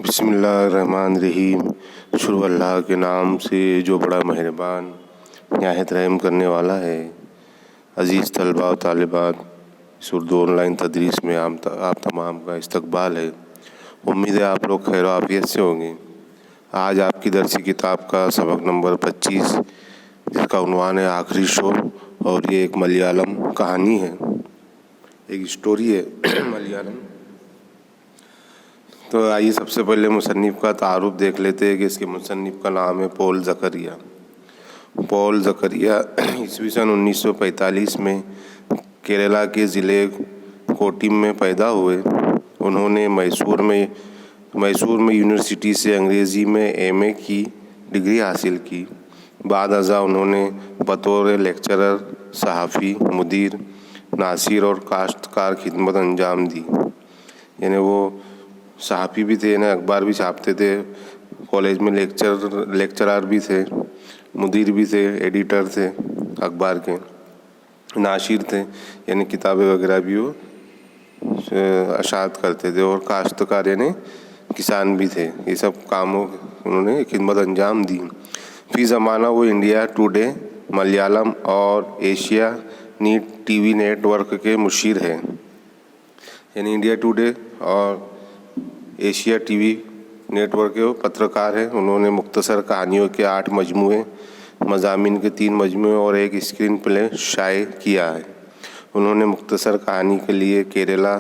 बिस्मिल्लाहिर्रहमानिर्रहीम। शुरू अल्लाह के नाम से जो बड़ा मेहरबान निहायत रहम करने वाला है। अज़ीज़ तलबा व तालिबात, इस उर्दू ऑनलाइन तदरीस में आप तमाम का इस्तकबाल है। उम्मीद है आप लोग खैर आफियत से होंगे। आज आपकी दरसी किताब का सबक नंबर 25, जिसका उन्वान है आखिरी शो, और ये एक मलयालम कहानी है, एक स्टोरी है मलयालम। तो आइए सबसे पहले मुसन्निफ़ का तारुफ देख लेते हैं कि इसके मुसन्निफ़ का नाम है पॉल ज़करिया। पॉल ज़करिया ईस्वी सन 1945 में केरला के ज़िले कोट्टयम में पैदा हुए। उन्होंने मैसूर में यूनिवर्सिटी से अंग्रेज़ी में एमए की डिग्री हासिल की। बाद अज़ा उन्होंने बतौर लेक्चरर, सहाफ़ी, मुदीर, नासिर और काश्तकार खिदमत अंजाम दी। यानी वो सहाफ़ी भी थे, ना अखबार भी छापते थे, कॉलेज में लेक्चरर भी थे, मुदीर भी थे, एडिटर थे अखबार के, नाशिर थे, यानी किताबें वगैरह भी वो अशात करते थे, और काश्तकार यानी किसान भी थे। ये सब कामों उन्होंने खिदमत अंजाम दी। फी ज़माना वो इंडिया टुडे, मलयालम और एशिया नीट टीवी नेटवर्क के मुशीर हैं। यानी इंडिया टुडे और एशिया टीवी नेटवर्क के पत्रकार हैं। उन्होंने मुख्तसर कहानियों के 8 मजमूए, मज़ामीन के 3 मजमूए और एक स्क्रीन प्ले शाये किया है। उन्होंने मुख्तसर कहानी के लिए केरला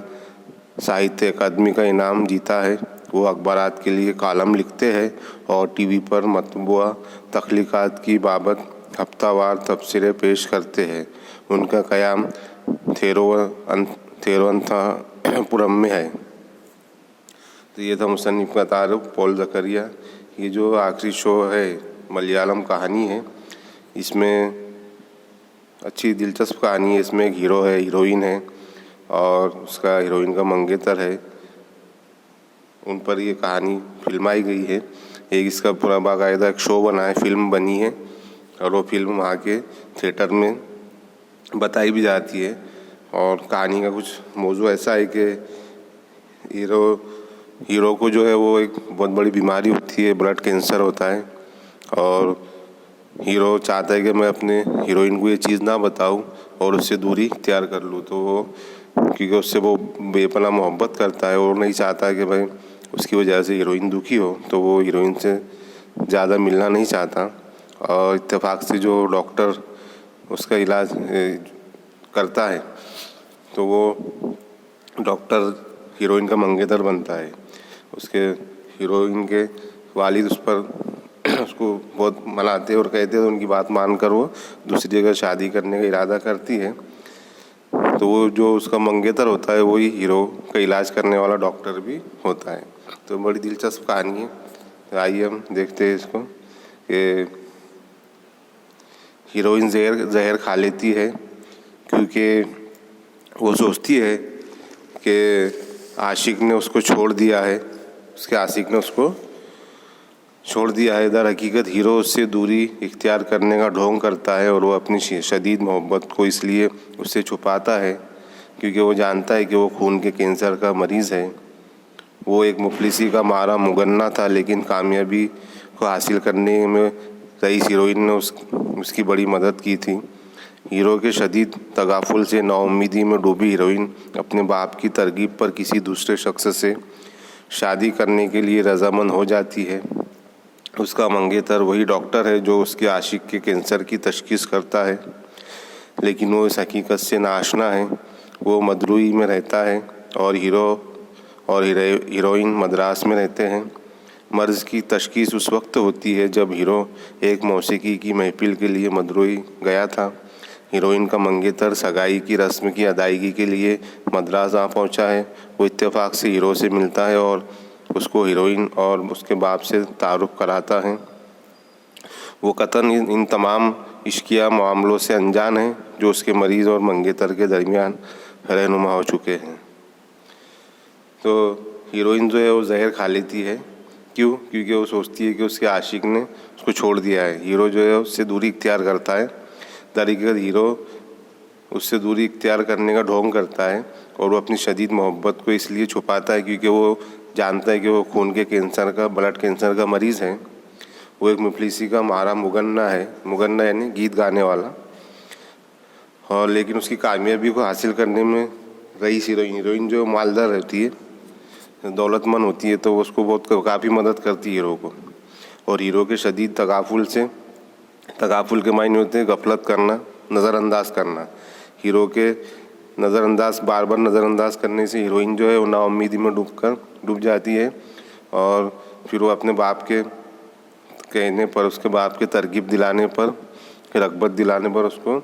साहित्य अकादमी का इनाम जीता है। वो अखबारात के लिए कॉलम लिखते हैं और टीवी पर मतबूआ तख्लीक़ात की बाबत हफ्तावार तबसरे पेश करते हैं। उनका क़याम थिरुवनंतपुरम में है। तो ये था मुसन्निफ़ का तारुफ पॉल ज़करिया। ये जो आखिरी शो है मलयालम कहानी है, इसमें अच्छी दिलचस्प कहानी है। इसमें एक हीरो है, हीरोइन है, और उसका हीरोइन का मंगेतर है। उन पर ये कहानी फिल्माई गई है। एक इसका पूरा बाकायदा एक शो बना है, फिल्म बनी है, और वो फिल्म वहाँ के थिएटर में बताई भी जाती है। और कहानी का कुछ मौजू ऐसा है कि हीरो को जो है वो एक बहुत बड़ी बीमारी होती है, ब्लड कैंसर होता है, और हीरो चाहता है कि मैं अपने हीरोइन को ये चीज़ ना बताऊं और उससे दूरी इख्तियार कर लूँ। तो वो क्योंकि उससे वो बेपनाह मोहब्बत करता है और नहीं चाहता कि भाई उसकी वजह से हीरोइन दुखी हो, तो वो हीरोइन से ज़्यादा मिलना नहीं चाहता। और इत्तेफाक से जो डॉक्टर उसका इलाज करता है, तो वो डॉक्टर हीरोइन का मंगेतर बनता है। उसके हीरोइन के वालिद उसको बहुत मनाते और कहते हैं, तो उनकी बात मानकर वो दूसरी जगह शादी करने का इरादा करती है। तो वो जो उसका मंगेतर होता है वही हीरो का इलाज करने वाला डॉक्टर भी होता है। तो बड़ी दिलचस्प कहानी है। तो आइए हम देखते हैं इसको कि हीरोइन जहर खा लेती है, क्योंकि वो सोचती है कि आशिक ने उसको छोड़ दिया है, उसके आशिक ने उसको छोड़ दिया है। दर हकीकत हीरो उससे दूरी इख्तियार करने का ढोंग करता है, और वो अपनी शदीद मोहब्बत को इसलिए उससे छुपाता है क्योंकि वो जानता है कि वो खून के कैंसर का मरीज़ है। वो एक मुफलिसी का मारा मुगन्ना था, लेकिन कामयाबी को हासिल करने में रईस हीरोइन ने उसकी बड़ी मदद की थी। हीरो के शदीद तगाफुल से नाउम्मीदी में डूबी हीरोइन अपने बाप की तरगीब पर किसी दूसरे शख्स से शादी करने के लिए रजामंद हो जाती है। उसका मंगेतर वही डॉक्टर है जो उसके आशिक के कैंसर की तशखीस करता है, लेकिन वो इस हकीकत से नाआशना है। वो मदरूई में रहता है और हीरोइन मद्रास में रहते हैं। मर्ज़ की तशखीस उस वक्त होती है जब हीरो एक मौसीकी की महफिल के लिए मदरूई गया था। हीरोइन का मंगेतर सगाई की रस्म की अदायगी के लिए मद्रास आ पहुंचा है। वो इत्तेफाक से हीरो से मिलता है और उसको हीरोइन और उसके बाप से तारुफ कराता है। वो कतन इन तमाम इश्किया मामलों से अनजान है जो उसके मरीज़ और मंगेतर के दरमियान रहनुमा हो चुके हैं। तो हीरोइन जो है वो जहर खा लेती है। क्यों? क्योंकि वो सोचती है कि उसके आशिक ने उसको छोड़ दिया है। हीरो जो है उससे दूरी इख्तियार करता है। दरअसल हीरो उससे दूरी इख्तियार करने का ढोंग करता है और वो अपनी शदीद मोहब्बत को इसलिए छुपाता है क्योंकि वो जानता है कि वो खून के कैंसर का, ब्लड कैंसर का मरीज़ है। वो एक मुफलिसी का मारा मुगन्ना है, मुगन्ना यानी गीत गाने वाला। और लेकिन उसकी कामयाबी को हासिल करने में रईस हीरोइन जो मालदार रहती है, दौलतमंद होती है, तो उसको बहुत काफ़ी मदद करती है हीरो को। और हीरो के शदीद तगाफुल के मायने होते हैं गफलत करना, नज़रअंदाज करना। हीरो के बार बार नज़रअंदाज करने से हीरोइन जो है वो नाउम्मीदी में डूब जाती है। और फिर वो अपने बाप के कहने पर, उसके बाप के तरकीब दिलाने पर, रग़बत दिलाने पर उसको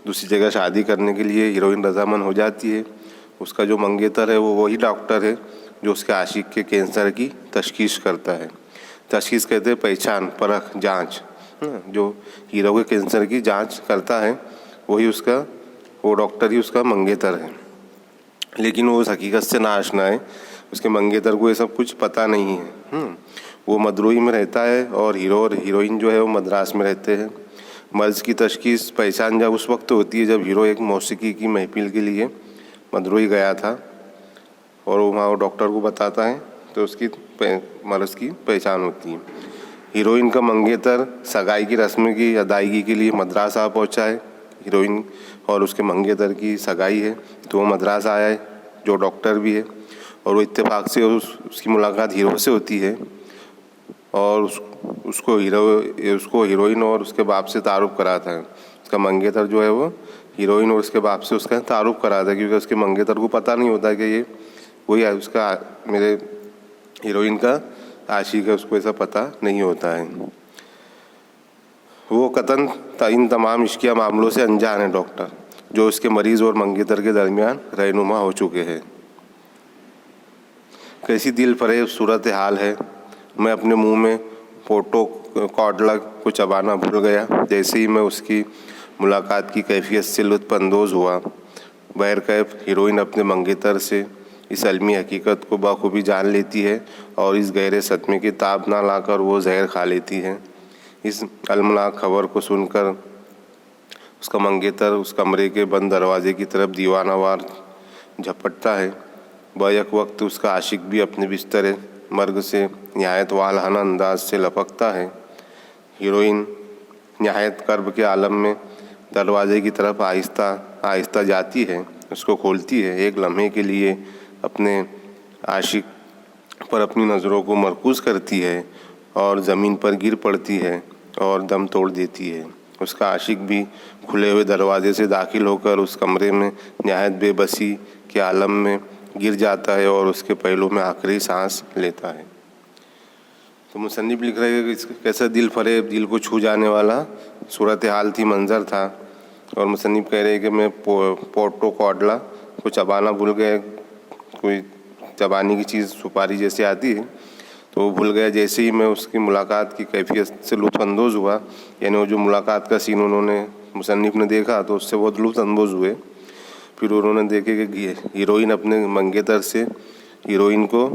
दूसरी जगह शादी करने के लिए हीरोइन रज़ामंद हो जाती है। उसका जो मंगेतर है वो वही डॉक्टर है जो उसके आशिक के कैंसर की तशख़ीस करता है। तशख़ीस कहते हैं पहचान, परख, जांच। जो हीरो के कैंसर की जांच करता है वो डॉक्टर ही उसका मंगेतर है। लेकिन वो उस हकीकत से नाआशना है, उसके मंगेतर को ये सब कुछ पता नहीं है। वो मदरोई में रहता है और हीरो और हीरोइन जो है वो मद्रास में रहते हैं। मर्ज़ की तशख़ीस, पहचान जब उस वक्त होती है जब हीरो एक मौसीकी की महफिल के लिए मदरोई गया था और वहाँ वो डॉक्टर को बताता है तो उसकी मर्ज़ की पहचान होती है। हीरोइन का मंगेतर सगाई की रस्म की अदायगी के लिए मद्रास आ पहुँचा है। हीरोइन और उसके मंगेतर की सगाई है तो वो मद्रास आया है, जो डॉक्टर भी है। और वो इत्तेफाक से उसकी मुलाकात हीरो से होती है और उसको हीरोइन और उसके बाप से तारुफ कराता है। उसका मंगेतर जो है वो हीरोइन और उसके बाप से उसका तारुफ कराता है, क्योंकि उसके मंगेतर को पता नहीं होता कि ये वही है उसका, मेरे हीरोइन का आशिक है, उसको ऐसा पता नहीं होता है। वो कतन इन तमाम इश्किया मामलों से अनजान है डॉक्टर, जो उसके मरीज़ और मंगेतर के दरमियान रहनुमा हो चुके हैं। कैसी दिल फरेब सूरत हाल है, मैं अपने मुंह में फोटो कॉडला को चबाना भूल गया। जैसे ही मैं उसकी मुलाकात की कैफियत से लुत्फ़अंदोज़ हुआ। बहरकैफ हीरोइन अपने मंगेतर से इस अलमी हकीकत को बखूबी जान लेती है और इस गहरे सदमे की ताब ना लाकर वो जहर खा लेती है। इस अलमनाक खबर को सुनकर उसका मंगेतर उस कमरे के बंद दरवाजे की तरफ दीवानावार झपटता है। बैक वक्त उसका आशिक भी अपने बिस्तर मर्ग से नहायत वालहाना अंदाज से लपकता है। हीरोइन नहायत कर्ब के आलम में दरवाजे की तरफ आहिस्ता आहिस्ता जाती है, उसको खोलती है। एक लम्हे के लिए अपने आशिक पर अपनी नज़रों को मरकूज़ करती है और ज़मीन पर गिर पड़ती है और दम तोड़ देती है। उसका आशिक भी खुले हुए दरवाजे से दाखिल होकर उस कमरे में नहायत बेबसी के आलम में गिर जाता है और उसके पहलू में आखिरी सांस लेता है। तो मुसन्निफ लिख रहे हैं कि कैसा दिल फरेब, दिल को छू जाने वाला सूरत हाल थी, मंज़र था। और मुसन्निफ कह रहे हैं कि मैं पोर्टो कॉडला को चबाना भूल गया। कोई चबाने की चीज़ सुपारी जैसे आती है तो वो भूल गया। जैसे ही मैं उसकी मुलाकात की कैफियत से लुत्फ़अंदोज़ हुआ, यानी वो जो मुलाकात का सीन उन्होंने मुसन्निफ ने देखा तो उससे बहुत लुत्फ़अंदोज़ हुए। फिर उन्होंने देखे कि हीरोइन अपने मंगेतर से हीरोइन को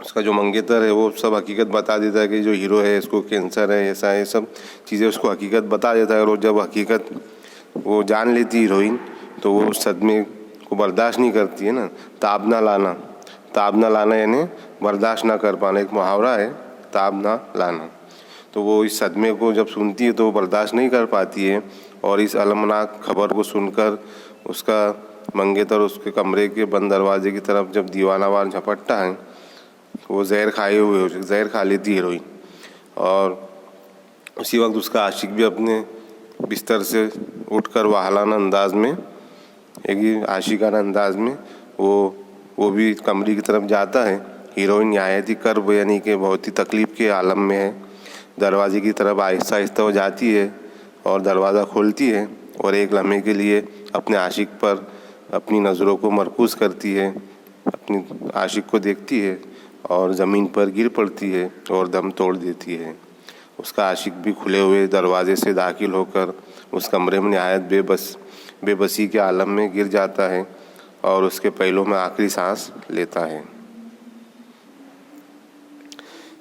उसका जो मंगेतर है वो सब हकीकत बता देता है कि जो हीरो है इसको कैंसर है, ऐसा है, सब चीज़ें उसको हकीकत बता देता है। और जब हकीकत वो जान लेती हीरोइन तो वो उस सदमे को बर्दाश्त नहीं करती है ना। ताब ना लाना यानी बर्दाश्त ना कर पाना, एक मुहावरा है, ताब ना लाना। तो वो इस सदमे को जब सुनती है तो वो बर्दाश्त नहीं कर पाती है और इस अलमनाक खबर को सुनकर उसका मंगेतर उसके कमरे के बंद दरवाजे की तरफ जब दीवानावार झपटता है, वो जहर खा लेती हीरोइन। और उसी वक्त उसका आशिक भी अपने बिस्तर से उठकर वाहलाना अंदाज में, एक आशिकाना अंदाज में वो भी कमरे की तरफ जाता है। हीरोइन नहायत ही कर्ब यानी कि बहुत ही तकलीफ़ के आलम में है। दरवाजे की तरफ आहिस्ता आहिस्ता वो जाती है और दरवाज़ा खोलती है और एक लम्हे के लिए अपने आशिक पर अपनी नज़रों को मरकूज़ करती है, अपनी आशिक को देखती है और ज़मीन पर गिर पड़ती है और दम तोड़ देती है। उसका आशिक भी खुले हुए दरवाजे से दाखिल होकर उस कमरे में नहायत बेबसी के आलम में गिर जाता है और उसके पहलू में आखिरी सांस लेता है।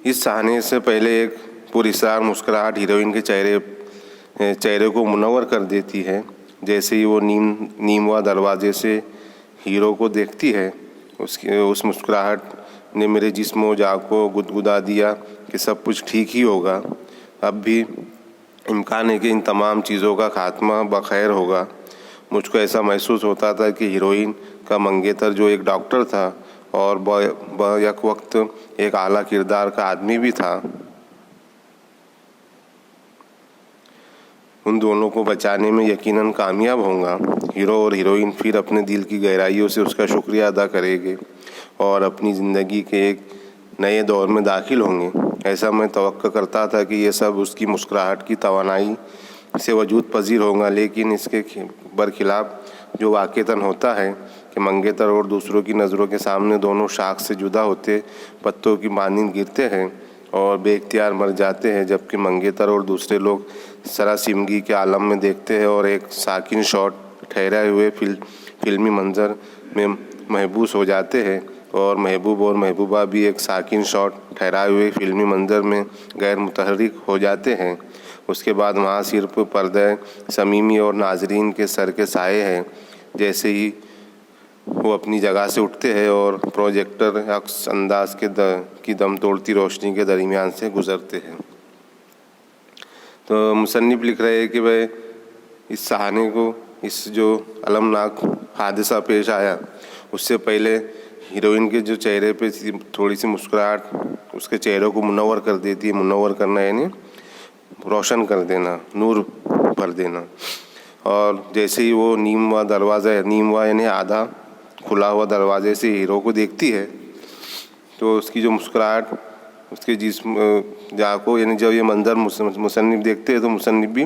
इस सहने से पहले एक पुरस्कार मुस्कुराहट हीरोइन के चेहरे को मुनव्वर कर देती है। जैसे ही वो नीमवा दरवाजे से हीरो को देखती है, उसकी उस मुस्कुराहट ने मेरे जिस्म व जाग को गुदगुदा दिया कि सब कुछ ठीक ही होगा। अब भी इम्कान है कि इन तमाम चीज़ों का खात्मा बखैर होगा। मुझको ऐसा महसूस होता था कि हीरोइन का मंगेतर जो एक डॉक्टर था और बैक वक्त एक आला किरदार का आदमी भी था, उन दोनों को बचाने में यकीनन कामयाब होगा। हीरो और हीरोइन फिर अपने दिल की गहराइयों से उसका शुक्रिया अदा करेंगे और अपनी ज़िंदगी के एक नए दौर में दाखिल होंगे। ऐसा मैं तवक्को करता था कि ये सब उसकी मुस्कुराहट की तवानाई से वजूद पजीर होगा, लेकिन इसके बरखिलाफ़ जो वाक़तन होता है कि मंगेतर और दूसरों की नज़रों के सामने दोनों शाख से जुदा होते पत्तों की मानिंद गिरते हैं और बेइख्तियार मर जाते हैं, जबकि मंगेतर और दूसरे लोग सरासिमगी के आलम में देखते हैं और एक साकिन शॉट ठहराए हुए फिल्मी मंजर में महबूस हो जाते हैं और महबूब और महबूबा भी एक साकिन शॉट ठहराए हुए फिल्मी मंजर में गैर मुतहर्रिक हो जाते हैं। उसके बाद वहाँ सिर्फ पर्दे समीमी और नाजरीन के सर के साए हैं। जैसे ही वो अपनी जगह से उठते हैं और प्रोजेक्टर अक्स अंदाज की दम तोड़ती रोशनी के दरमियान से गुज़रते हैं, तो मुसन्निफ़ लिख रहे हैं कि भाई इस सहाने को, इस जो अलमनाक हादसा पेश आया उससे पहले हीरोइन के जो चेहरे पे थोड़ी सी मुस्कुराहट उसके चेहरे को मुनव्वर कर देती है। मुनव्वर करना यानी रोशन कर देना, नूर भर देना। और जैसे ही वो नीमवा यानी आधा खुला हुआ दरवाजे से हीरो को देखती है तो उसकी जो मुस्कुराहट उसके जिस्म को, यानी जब ये मंज़र मुसन्निफ़ देखते हैं तो मुसन्निफ़ भी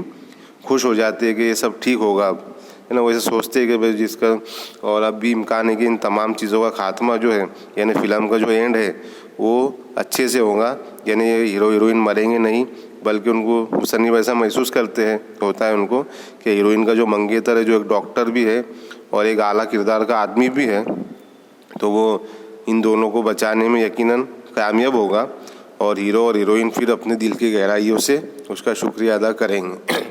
खुश हो जाते हैं कि ये सब ठीक होगा, है ना। वैसे सोचते हैं कि भाई जिसका और अब भी इम्कान है कि इन तमाम चीज़ों का खात्मा जो है, यानी फ़िल्म का जो एंड है वो अच्छे से होगा, यानी ये हीरो हीरोइन मरेंगे नहीं, बल्कि उनको मुसन्निफ़ ऐसा महसूस करते हैं, होता है उनको कि हीरोइन का जो मंगेतर है जो एक डॉक्टर भी है और एक आला किरदार का आदमी भी है, तो वो इन दोनों को बचाने में यकीनन कामयाब होगा और हीरो और हीरोइन फिर अपने दिल की गहराइयों से उसका शुक्रिया अदा करेंगे।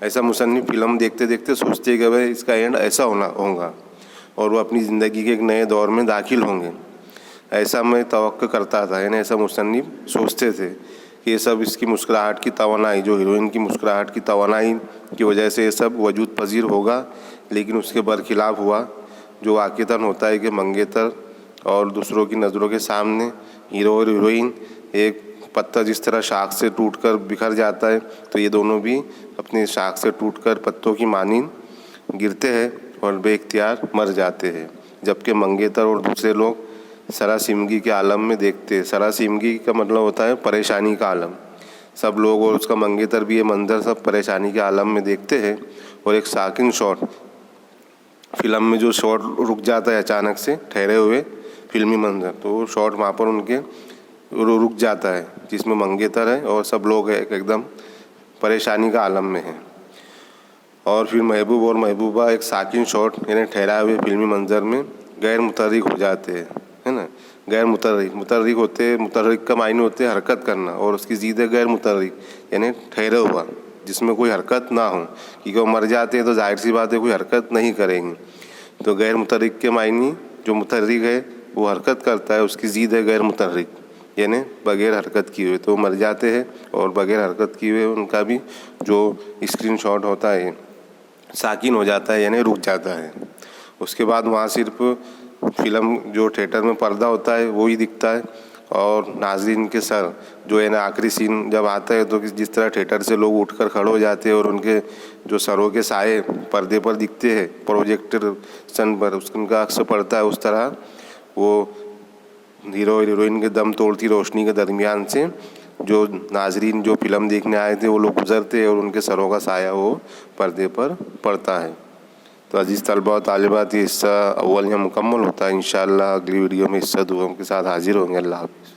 ऐसा मुसन्निफ़ फिल्म देखते देखते सोचते कि भाई इसका एंड ऐसा होगा और वो अपनी ज़िंदगी के एक नए दौर में दाखिल होंगे। ऐसा मैं तवक्को करता था, यानी ऐसा मुसन्निफ़ सोचते थे कि ये सब इसकी मुस्कुराहट की तवानाई, जो हीरोइन की मुस्कुराहट की तवानाई की वजह से ये सब वजूद पजीर होगा। लेकिन उसके बरखिलाफ़ हुआ जो वाक़तन होता है कि मंगेतर और दूसरों की नज़रों के सामने हीरो और हीरोइन एक पत्ता जिस तरह शाख से टूटकर बिखर जाता है, तो ये दोनों भी अपनी शाख से टूटकर पत्तों की मानिंद गिरते हैं और बेइख्तियार मर जाते हैं, जबकि मंगेतर और दूसरे लोग सरासिमगी के आलम में देखते हैं। सरासिमगी का मतलब होता है परेशानी का आलम। सब लोग और उसका मंगेतर भी ये मंज़र सब परेशानी के आलम में देखते हैं और एक साकिन शॉट, फिल्म में जो शॉट रुक जाता है अचानक से ठहरे हुए फिल्मी मंजर, तो वो शॉट वहाँ पर उनके रुक जाता है जिसमें मंगेतर है और सब लोग एकदम परेशानी का आलम में हैं। और फिर महबूब और महबूबा एक साकिन शॉट यानी ठहराए हुए फिल्मी मंजर में गैर मुतहर्रिक हो जाते हैं, है ना। गैर मुतहर्रिक होते, मुतहर्रिक का मायने होते हैं हरकत करना, और उसकी ज़िद है गैर मुतहर्रिक यानी ठहरे हुआ जिसमें कोई हरकत ना हो, क्योंकि वो मर जाते हैं तो जाहिर सी बात है कोई हरकत नहीं करेंगे। तो गैर मुतहर्रिक के मायने जो मुतहर्रिक है वो हरकत करता है, उसकी ज़िद है गैर मुतहर्रिक यानी बग़ैर हरकत किए हुए, तो मर जाते हैं और बग़ैर हरकत किए हुए उनका भी जो स्क्रीन शॉट होता है साकिन हो जाता है यानी रुक जाता है। उसके बाद वहाँ सिर्फ फिल्म जो थिएटर में पर्दा होता है वो ही दिखता है और नाज़रीन के सर जो है ना, आखिरी सीन जब आता है तो जिस तरह थिएटर से लोग उठकर खड़े हो जाते हैं और उनके जो सरों के साए पर्दे पर दिखते हैं, प्रोजेक्टर सन पर उनका अक्स पड़ता है, उस तरह वो हीरो और हीरोइन के दम तोड़ती रोशनी के दरमियान से जो नाजरीन जो फिल्म देखने आए थे वो लोग गुजरते हैं और उनके सरों का साया वो पर्दे पर पड़ता है। तो अजीज़ तलबा और तालिबात, ये हिस्सा अव्वल यहाँ मुकम्मल होता है। इंशाअल्लाह अगली वीडियो में हिस्सा दुआ के साथ हाजिर होंगे। अल्लाह हाफ़िज़।